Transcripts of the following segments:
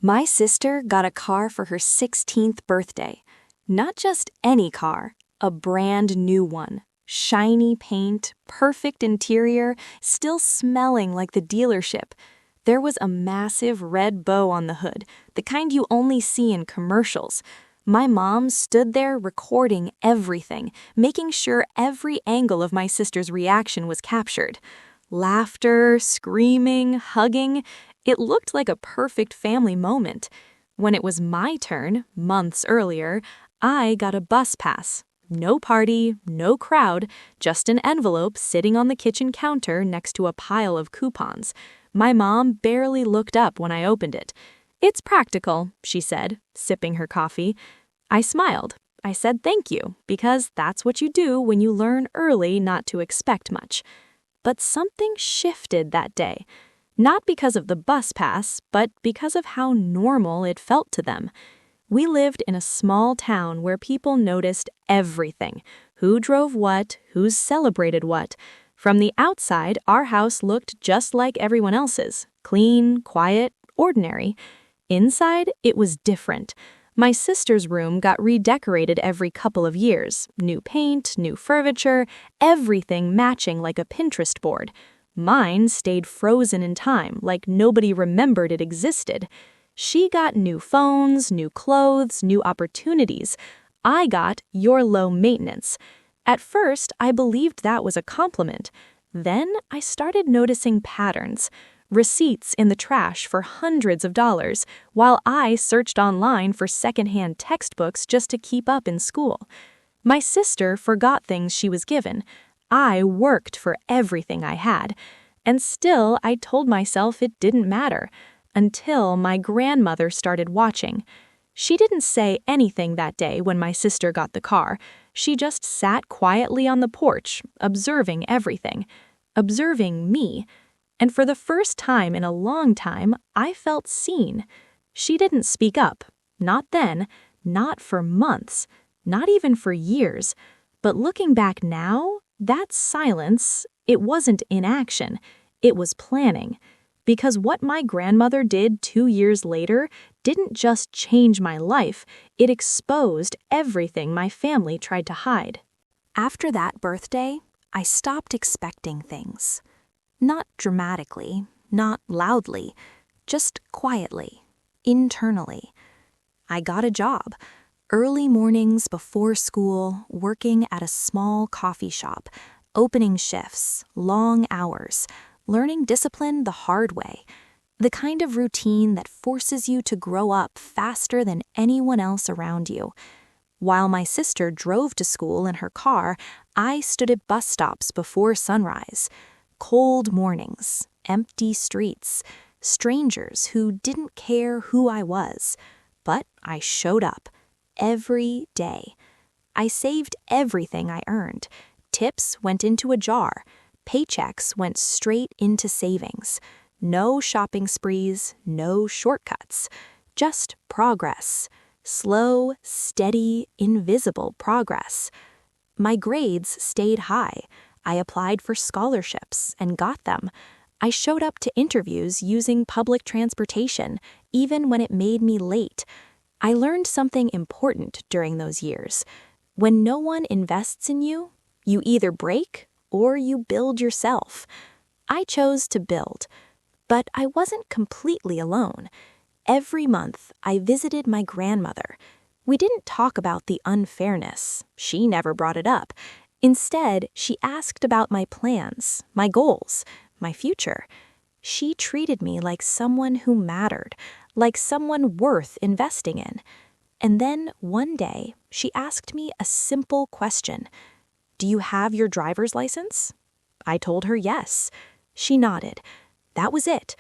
My sister got a car for her 16th birthday. Not just any car, a brand new one. Shiny paint, perfect interior, still smelling like the dealership. There was a massive red bow on the hood, the kind you only see in commercials. My mom stood there recording everything, making sure every angle of my sister's reaction was captured. Laughter, screaming, hugging. It looked like a perfect family moment. When it was my turn, months earlier, I got a bus pass. No party, no crowd, just an envelope sitting on the kitchen counter next to a pile of coupons. My mom barely looked up when I opened it. "It's practical," she said, sipping her coffee. I smiled. I said thank you, because that's what you do when you learn early not to expect much. But something shifted that day. Not because of the bus pass, but because of how normal it felt to them. We lived in a small town where people noticed everything. Who drove what, who celebrated what. From the outside, our house looked just like everyone else's. Clean, quiet, ordinary. Inside, it was different. My sister's room got redecorated every couple of years. New paint, new furniture, everything matching like a Pinterest board. Mine stayed frozen in time, like nobody remembered it existed. She got new phones, new clothes, new opportunities. I got "you're low maintenance." At first, I believed that was a compliment. Then I started noticing patterns. Receipts in the trash for hundreds of dollars, while I searched online for secondhand textbooks just to keep up in school. My sister forgot things she was given. I worked for everything I had. And still, I told myself it didn't matter. Until my grandmother started watching. She didn't say anything that day when my sister got the car. She just sat quietly on the porch, observing everything. Observing me. And for the first time in a long time, I felt seen. She didn't speak up. Not then. Not for months. Not even for years. But looking back now, that silence, it wasn't inaction. It was planning. Because what my grandmother did 2 years later didn't just change my life, it exposed everything my family tried to hide. After that birthday, I stopped expecting things. Not dramatically, not loudly, just quietly, internally. I got a job. Early mornings before school, working at a small coffee shop, opening shifts, long hours, learning discipline the hard way, the kind of routine that forces you to grow up faster than anyone else around you. While my sister drove to school in her car, I stood at bus stops before sunrise. Cold mornings, empty streets, strangers who didn't care who I was. But I showed up. Every day. I saved everything I earned. Tips went into a jar. Paychecks went straight into savings. No shopping sprees, no shortcuts. Just progress. Slow, steady, invisible progress. My grades stayed high. I applied for scholarships and got them. I showed up to interviews using public transportation, even when it made me late. I learned something important during those years. When no one invests in you, you either break or you build yourself. I chose to build, but I wasn't completely alone. Every month, I visited my grandmother. We didn't talk about the unfairness. She never brought it up. Instead, she asked about my plans, my goals, my future. She treated me like someone who mattered, like someone worth investing in. And then one day, she asked me a simple question. "Do you have your driver's license?" I told her yes. She nodded. That was it.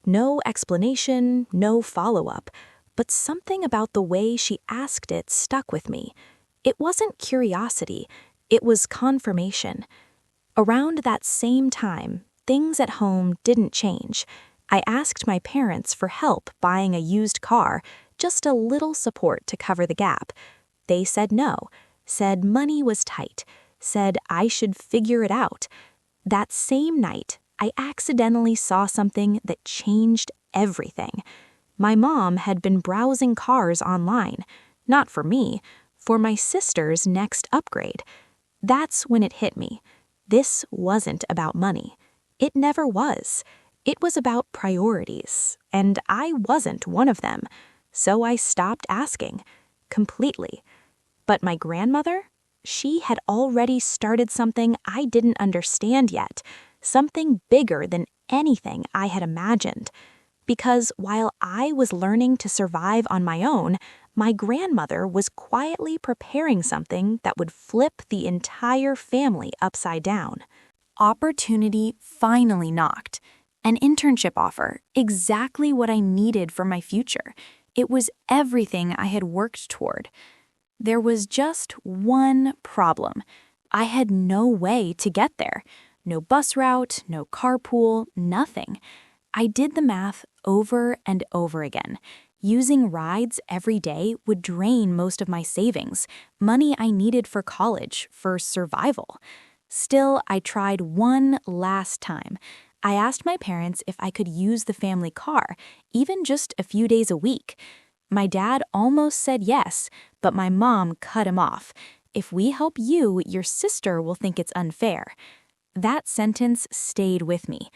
No explanation, no follow-up. But something about the way she asked it stuck with me. It wasn't curiosity. It was confirmation. Around that same time, things at home didn't change. I asked my parents for help buying a used car, just a little support to cover the gap. They said no, said money was tight, said I should figure it out. That same night, I accidentally saw something that changed everything. My mom had been browsing cars online, not for me, for my sister's next upgrade. That's when it hit me. This wasn't about money. It never was. It was about priorities, and I wasn't one of them. So I stopped asking, completely. But my grandmother? She had already started something I didn't understand yet, something bigger than anything I had imagined. Because while I was learning to survive on my own, my grandmother was quietly preparing something that would flip the entire family upside down. Opportunity finally knocked. An internship offer, exactly what I needed for my future. It was everything I had worked toward. There was just one problem. I had no way to get there. No bus route, no carpool, nothing. I did the math over and over again. Using rides every day would drain most of my savings, money I needed for college, for survival. Still, I tried one last time. I asked my parents if I could use the family car, even just a few days a week. My dad almost said yes, but my mom cut him off. If we help you, your sister will think it's unfair. That sentence stayed with me.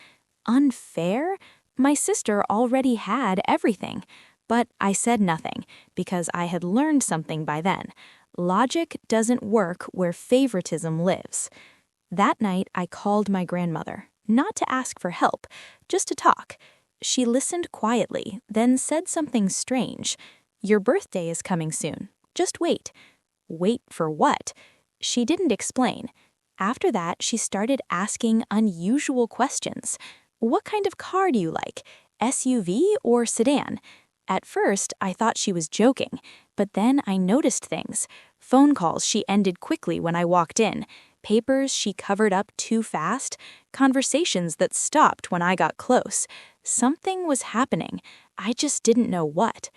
Unfair? My sister already had everything. But I said nothing, because I had learned something by then. Logic doesn't work where favoritism lives. That night, I called my grandmother, not to ask for help, just to talk. She listened quietly, then said something strange. "Your birthday is coming soon. Just wait." Wait for what? She didn't explain. After that, she started asking unusual questions. What kind of car do you like? SUV or sedan? At first, I thought she was joking, but then I noticed things. Phone calls she ended quickly when I walked in. Papers she covered up too fast. Conversations that stopped when I got close. Something was happening. I just didn't know what.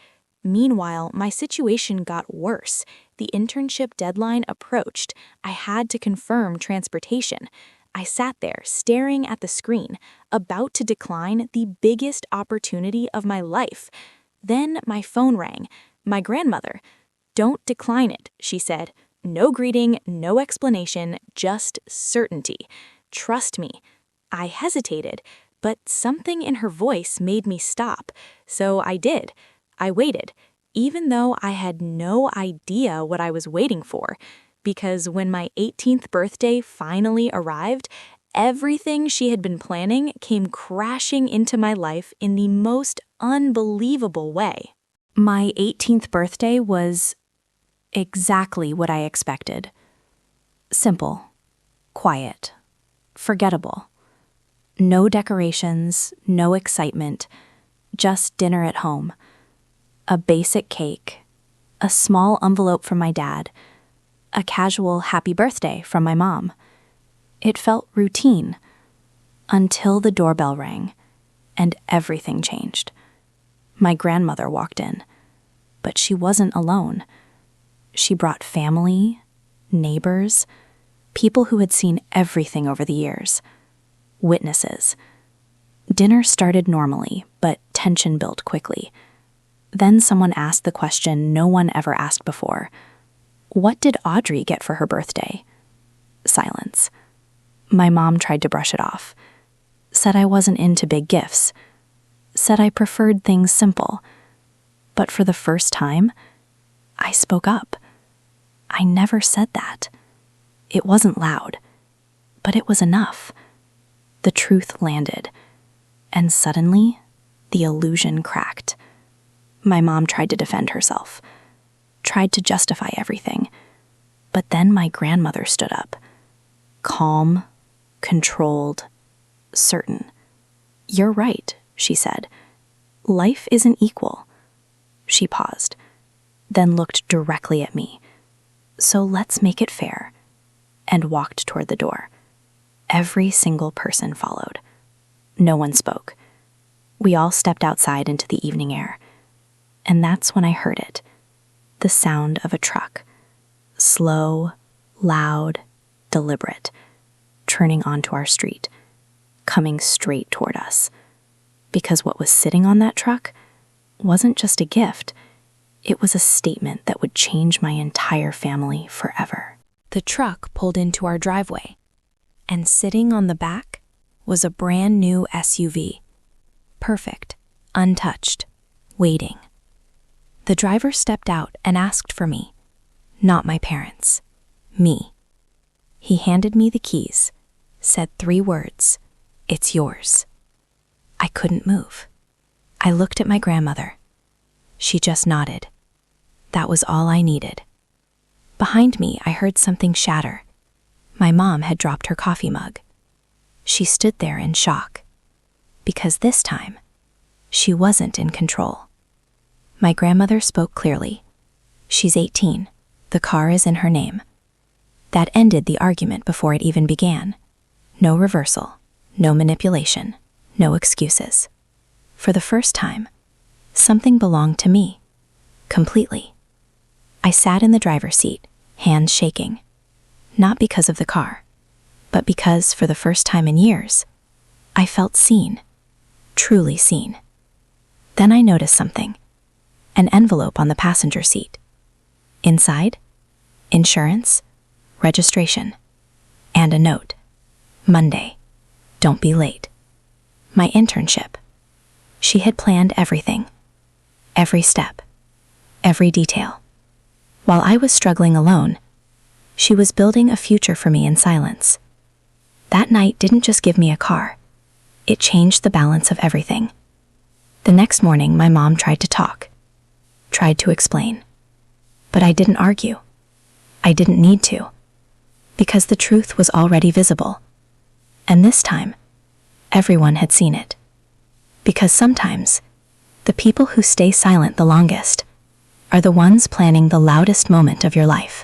Meanwhile, my situation got worse. The internship deadline approached. I had to confirm transportation. I sat there, staring at the screen, about to decline the biggest opportunity of my life. Then my phone rang. My grandmother. "Don't decline it," she said. "No greeting, no explanation, just certainty. Trust me." I hesitated, but something in her voice made me stop. So I did. I waited, even though I had no idea what I was waiting for. Because when my 18th birthday finally arrived, everything she had been planning came crashing into my life in the most unbelievable way. My 18th birthday was exactly what I expected. Simple, quiet, forgettable. No decorations, no excitement, just dinner at home. A basic cake, a small envelope from my dad, a casual happy birthday from my mom. It felt routine until the doorbell rang and everything changed. My grandmother walked in, but she wasn't alone. She brought family, neighbors, people who had seen everything over the years, witnesses. Dinner started normally, but tension built quickly. Then someone asked the question no one ever asked before. What did Audrey get for her birthday? Silence. My mom tried to brush it off. Said I wasn't into big gifts. Said I preferred things simple. But for the first time, I spoke up. I never said that. It wasn't loud, but it was enough. The truth landed, and suddenly, the illusion cracked. My mom tried to defend herself, tried to justify everything, but then my grandmother stood up. Calm, controlled, certain. "You're right," she said. "Life isn't equal." She paused, then looked directly at me. "So let's make it fair," and walked toward the door. Every single person followed. No one spoke. We all stepped outside into the evening air. And that's when I heard it. The sound of a truck. Slow, loud, deliberate, turning onto our street, coming straight toward us. Because what was sitting on that truck wasn't just a gift, it was a statement that would change my entire family forever. The truck pulled into our driveway, and sitting on the back was a brand new SUV. Perfect, untouched, waiting. The driver stepped out and asked for me, not my parents, me. He handed me the keys, said 3 words, "It's yours." I couldn't move. I looked at my grandmother. She just nodded. That was all I needed. Behind me, I heard something shatter. My mom had dropped her coffee mug. She stood there in shock, because this time, she wasn't in control. My grandmother spoke clearly. She's 18. The car is in her name. That ended the argument before it even began. No reversal, no manipulation, no excuses. For the first time, something belonged to me, completely. I sat in the driver's seat, hands shaking, not because of the car, but because, for the first time in years, I felt seen, truly seen. Then I noticed something, an envelope on the passenger seat. Inside, insurance, registration, and a note. Monday, don't be late. My internship. She had planned everything, every step, every detail. While I was struggling alone, she was building a future for me in silence. That night didn't just give me a car. It changed the balance of everything. The next morning, my mom tried to talk, tried to explain. But I didn't argue. I didn't need to, because the truth was already visible. And this time, everyone had seen it. Because sometimes, the people who stay silent the longest are the ones planning the loudest moment of your life.